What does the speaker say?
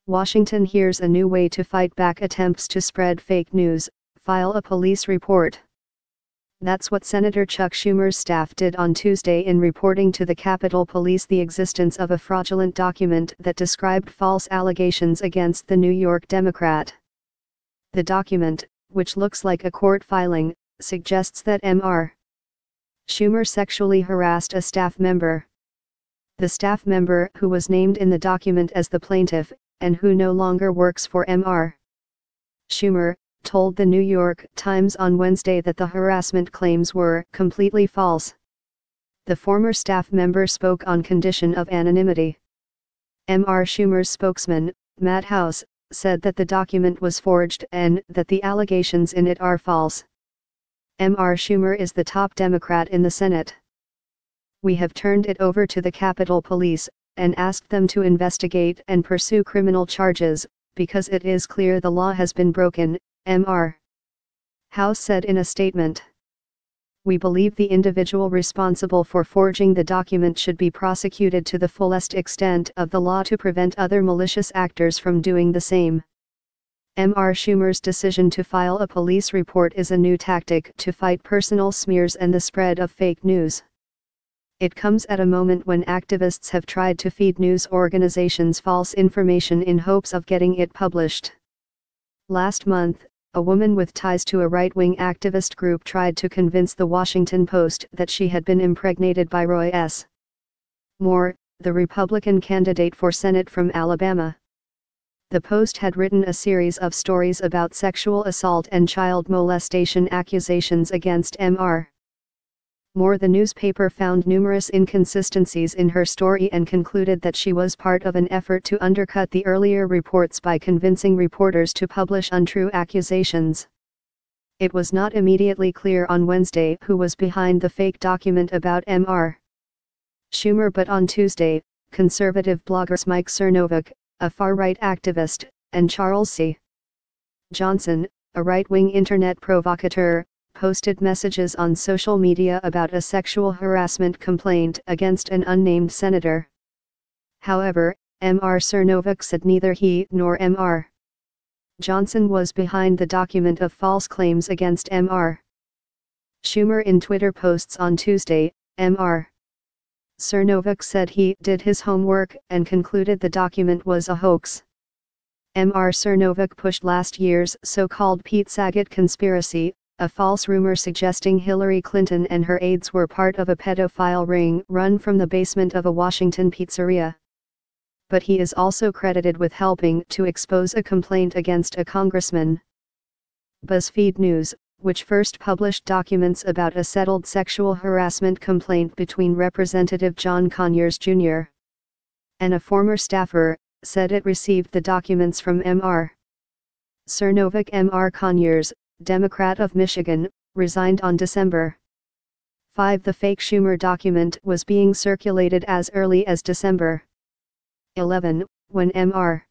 Washington hears a new way to fight back attempts to spread fake news, file a police report. That's what Senator Chuck Schumer's staff did on Tuesday in reporting to the Capitol Police the existence of a fraudulent document that described false allegations against the New York Democrat. The document, which looks like a court filing, suggests that Mr. Schumer sexually harassed a staff member. The staff member, who was named in the document as the plaintiff, and who no longer works for Mr. Schumer, told the New York Times on Wednesday that the harassment claims were completely false. The former staff member spoke on condition of anonymity. Mr. Schumer's spokesman, Matt House, said that the document was forged and that the allegations in it are false. Mr. Schumer is the top Democrat in the Senate. We have turned it over to the Capitol Police, and asked them to investigate and pursue criminal charges, because it is clear the law has been broken, Mr. House said in a statement. We believe the individual responsible for forging the document should be prosecuted to the fullest extent of the law to prevent other malicious actors from doing the same. Mr. Schumer's decision to file a police report is a new tactic to fight personal smears and the spread of fake news. It comes at a moment when activists have tried to feed news organizations false information in hopes of getting it published. Last month, a woman with ties to a right-wing activist group tried to convince the Washington Post that she had been impregnated by Roy S. Moore, the Republican candidate for Senate from Alabama. The Post had written a series of stories about sexual assault and child molestation accusations against Mr. Moore. The newspaper found numerous inconsistencies in her story and concluded that she was part of an effort to undercut the earlier reports by convincing reporters to publish untrue accusations. It was not immediately clear on Wednesday who was behind the fake document about Mr. Schumer, but on Tuesday, conservative bloggers Mike Cernovich, a far-right activist, and Charles C. Johnson, a right-wing internet provocateur, posted messages on social media about a sexual harassment complaint against an unnamed senator. However, Mr. Cernovich said neither he nor Mr. Johnson was behind the document of false claims against Mr. Schumer. In Twitter posts on Tuesday, Mr. Cernovich said he did his homework and concluded the document was a hoax. Mr. Cernovich pushed last year's so-called Pete Saget conspiracy, a false rumor suggesting Hillary Clinton and her aides were part of a pedophile ring run from the basement of a Washington pizzeria. But he is also credited with helping to expose a complaint against a congressman. BuzzFeed News, which first published documents about a settled sexual harassment complaint between Representative John Conyers Jr. and a former staffer, said it received the documents from Mr. Cernovich. Mr. Conyers, Democrat of Michigan, resigned on December 5. The fake Schumer document was being circulated as early as December 11, when Mr.